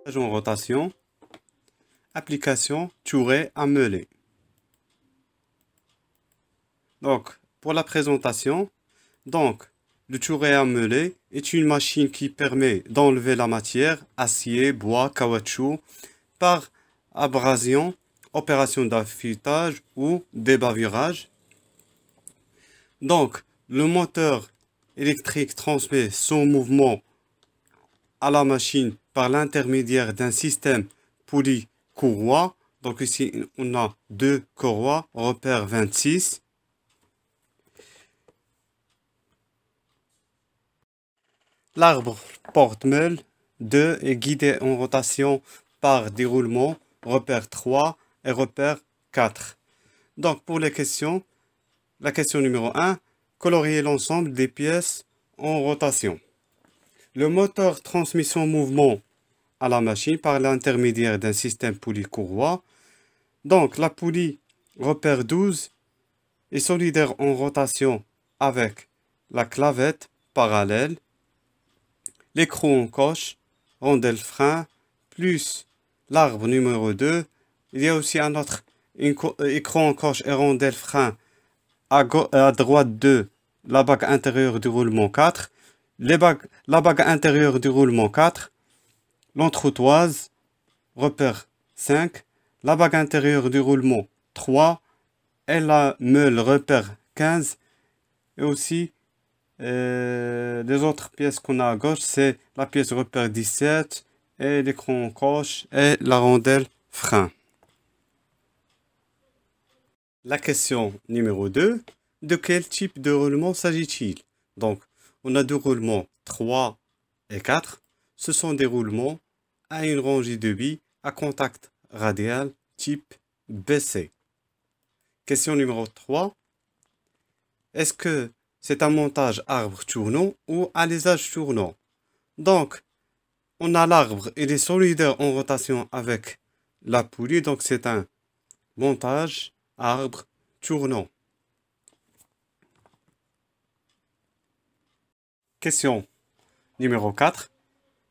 En rotation, application Touré à Meulé. Donc, pour la présentation, le Touré à Meulé est une machine qui permet d'enlever la matière, acier, bois, caoutchouc, par abrasion, opération d'affûtage ou débavurage. Donc, le moteur électrique transmet son mouvement à la machine par l'intermédiaire d'un système poulie-courroie. Donc ici, on a deux courroies, repère 26. L'arbre porte-meule 2 est guidé en rotation par déroulement, repère 3 et repère 4. Donc pour les questions, la question numéro 1, colorier l'ensemble des pièces en rotation. Le moteur transmet son mouvement à la machine par l'intermédiaire d'un système poulie-courroie. Donc la poulie repère 12 est solidaire en rotation avec la clavette parallèle, l'écrou en coche, rondelle frein, plus l'arbre numéro 2. Il y a aussi un autre écrou en coche et rondelle frein à droite de la bague intérieure du roulement 4. La bague intérieure du roulement 4, l'entroutoise, repère 5, la bague intérieure du roulement 3, et la meule repère 15, et aussi les autres pièces qu'on a à gauche, c'est la pièce repère 17, et l'écran en coche, et la rondelle frein. La question numéro 2, de quel type de roulement s'agit-il? Donc, on a deux roulements 3 et 4. Ce sont des roulements à une rangée de billes à contact radial type BC. Question numéro 3. Est-ce que c'est un montage arbre tournant ou alésage tournant? Donc, on a l'arbre, il est solidaire en rotation avec la poulie, donc c'est un montage arbre tournant. Question numéro 4.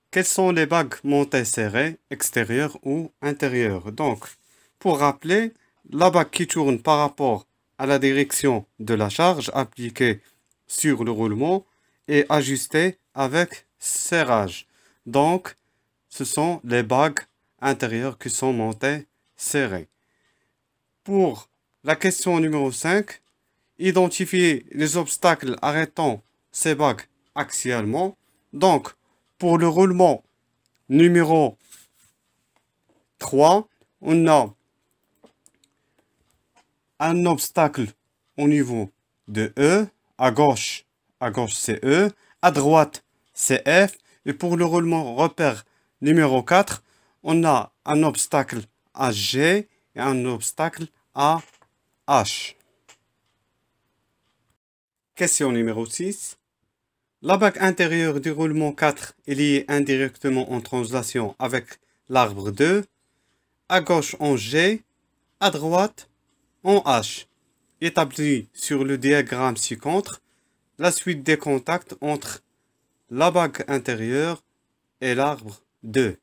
Quelles sont les bagues montées serrées, extérieures ou intérieures? Donc, pour rappeler, la bague qui tourne par rapport à la direction de la charge appliquée sur le roulement est ajustée avec serrage. Donc, ce sont les bagues intérieures qui sont montées serrées. Pour la question numéro 5, identifier les obstacles arrêtant ces bagues axialement. Donc, pour le roulement numéro 3, on a un obstacle au niveau de E. À gauche c'est E. À droite, c'est F. Et pour le roulement repère numéro 4, on a un obstacle à G et un obstacle à H. Question numéro 6. La bague intérieure du roulement 4 est liée indirectement en translation avec l'arbre 2, à gauche en G, à droite en H. Établi sur le diagramme ci-contre, la suite des contacts entre la bague intérieure et l'arbre 2.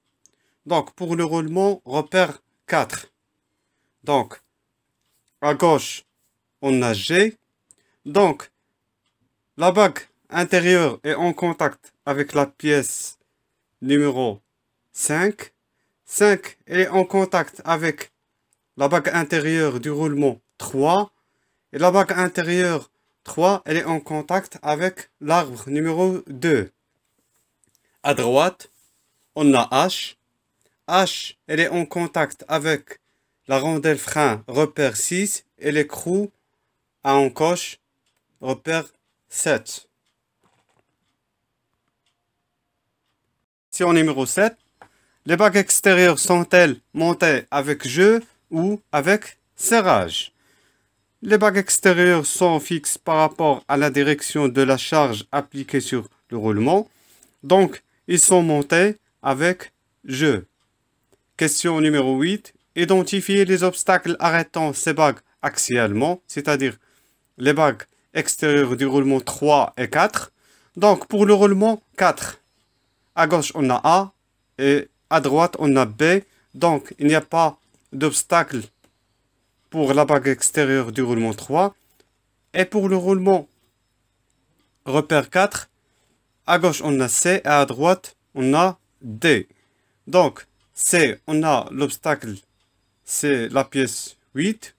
Donc pour le roulement, repère 4. Donc à gauche, on a G. Donc la bague intérieure est en contact avec la pièce numéro 5. 5 est en contact avec la bague intérieure du roulement 3. Et la bague intérieure 3, elle est en contact avec l'arbre numéro 2. À droite, on a H. H, elle est en contact avec la rondelle frein repère 6 et l'écrou à encoche repère 7. Question numéro 7. Les bagues extérieures sont-elles montées avec jeu ou avec serrage? Les bagues extérieures sont fixes par rapport à la direction de la charge appliquée sur le roulement. Donc, ils sont montés avec jeu. Question numéro 8. Identifier les obstacles arrêtant ces bagues axialement, c'est-à-dire les bagues extérieures du roulement 3 et 4. Donc, pour le roulement 4, à gauche, on a A et à droite, on a B. Donc, il n'y a pas d'obstacle pour la bague extérieure du roulement 3. Et pour le roulement repère 4, à gauche, on a C et à droite, on a D. Donc, C, on a l'obstacle, c'est la pièce 8.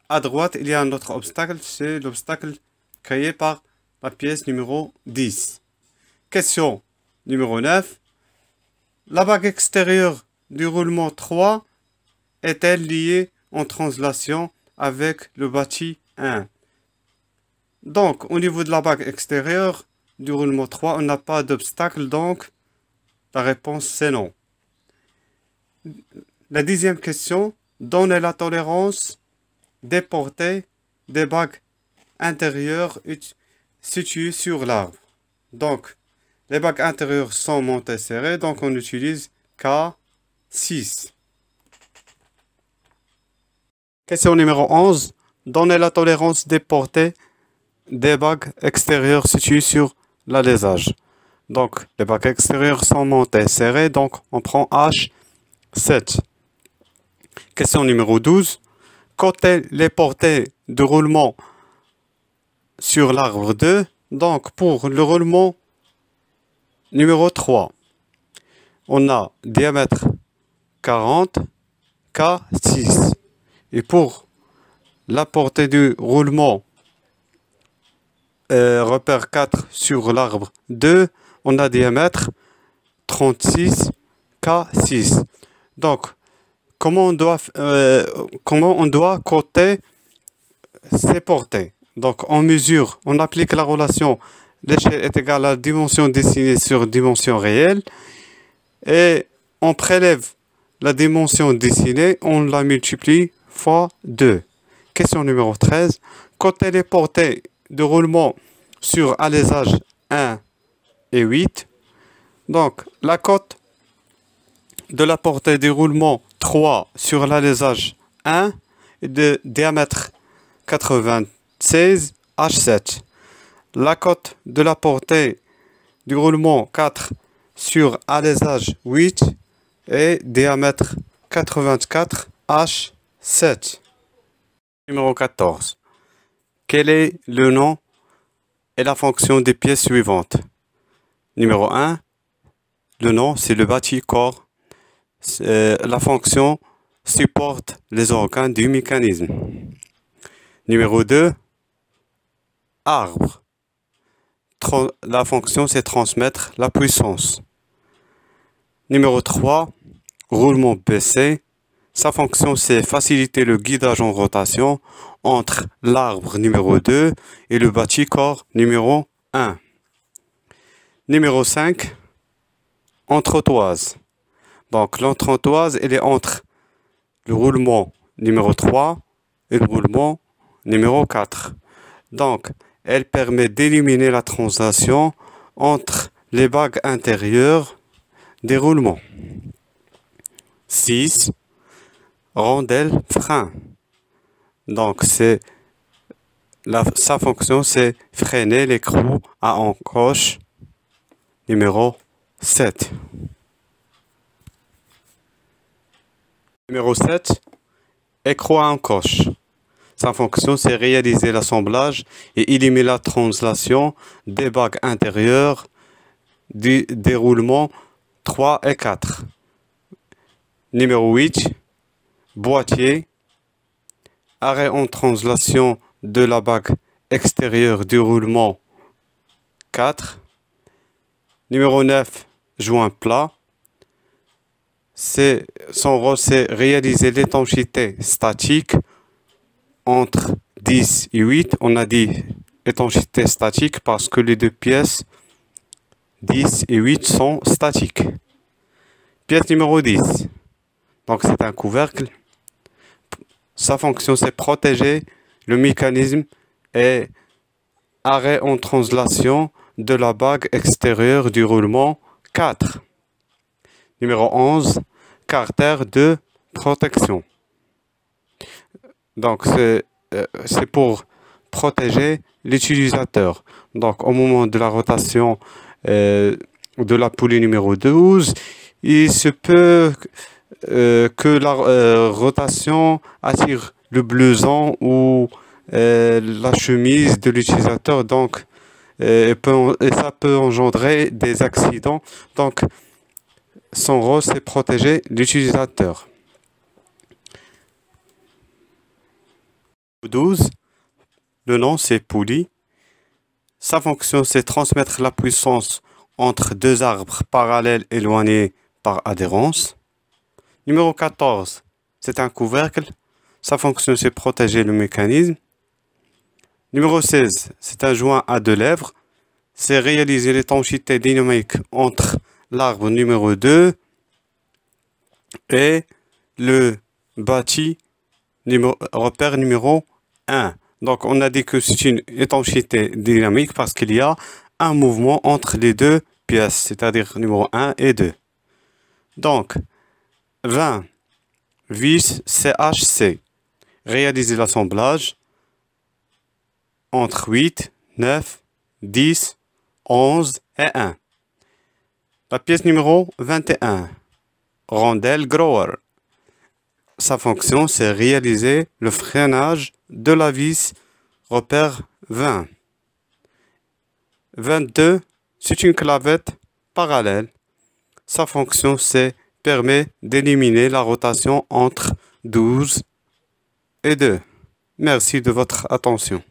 À droite, il y a un autre obstacle, c'est l'obstacle créé par la pièce numéro 10. Question numéro 9. La bague extérieure du roulement 3 est-elle liée en translation avec le bâti 1? Donc, au niveau de la bague extérieure du roulement 3, on n'a pas d'obstacle, donc la réponse c'est non. La 10e question, donnez la tolérance des portées des bagues intérieures situées sur l'arbre. Donc, les bagues intérieures sont montées serrées, donc on utilise K6. Question numéro 11. Donnez la tolérance des portées des bagues extérieures situées sur l'alésage. Donc, les bagues extérieures sont montées serrées, donc on prend H7. Question numéro 12. Comptez les portées de roulement sur l'arbre 2. Donc, pour le roulement numéro 3, on a diamètre 40, K6. Et pour la portée du roulement repère 4 sur l'arbre 2, on a diamètre 36, K6. Donc, comment on doit compter ces portées? Donc, on mesure, on applique la relation l'échelle est égale à la dimension dessinée sur dimension réelle et on prélève la dimension dessinée, on la multiplie fois 2. Question numéro 13. Comptez les portées de roulement sur alésage 1 et 8. Donc, la cote de la portée du roulement 3 sur l'alésage 1 est de diamètre 96 H7. La cote de la portée du roulement 4 sur alésage 8 est diamètre 84 H7. Numéro 14. Quel est le nom et la fonction des pièces suivantes? Numéro 1. Le nom, c'est le bâti corps. La fonction supporte les organes du mécanisme. Numéro 2. Arbre. La fonction, c'est transmettre la puissance. Numéro 3. Roulement baissé. Sa fonction, c'est faciliter le guidage en rotation entre l'arbre numéro 2 et le bâti corps numéro 1. Numéro 5. Entretoise. Donc, l'entretoise, elle est entre le roulement numéro 3 et le roulement numéro 4. Donc, elle permet d'éliminer la translation entre les bagues intérieures des roulements. 6. Rondelle frein. Donc, sa fonction, c'est freiner l'écrou à encoche numéro 7. Numéro 7. Écrou à encoche. Sa fonction, c'est réaliser l'assemblage et éliminer la translation des bagues intérieures du déroulement 3 et 4. Numéro 8. Boîtier. Arrêt en translation de la bague extérieure du roulement 4. Numéro 9. Joint plat. Son rôle, c'est réaliser l'étanchéité statique entre 10 et 8. On a dit étanchéité statique parce que les deux pièces 10 et 8 sont statiques. Pièce numéro 10. Donc, c'est un couvercle. Sa fonction, c'est protéger le mécanisme et arrêt en translation de la bague extérieure du roulement 4. Numéro 11. Carter de protection. Donc, c'est pour protéger l'utilisateur. Donc, au moment de la rotation de la poulie numéro 12, il se peut que la rotation attire le blouson ou la chemise de l'utilisateur, donc et ça peut engendrer des accidents. Donc, son rôle, c'est protéger l'utilisateur. 12. Le nom, c'est poulie. Sa fonction, c'est transmettre la puissance entre deux arbres parallèles éloignés par adhérence. Numéro 14, c'est un couvercle. Sa fonction, c'est protéger le mécanisme. Numéro 16, c'est un joint à deux lèvres. C'est réaliser l'étanchéité dynamique entre l'arbre numéro 2 et le bâti repère numéro 1. Donc, on a dit que c'est une étanchéité dynamique parce qu'il y a un mouvement entre les deux pièces, c'est-à-dire numéro 1 et 2. Donc, 20 vis CHC. Réaliser l'assemblage entre 8, 9, 10, 11 et 1. La pièce numéro 21. Rondelle grower. Sa fonction, c'est réaliser le freinage de la vis repère 20. 22, c'est une clavette parallèle. Sa fonction, c'est permet d'éliminer la rotation entre 12 et 2. Merci de votre attention.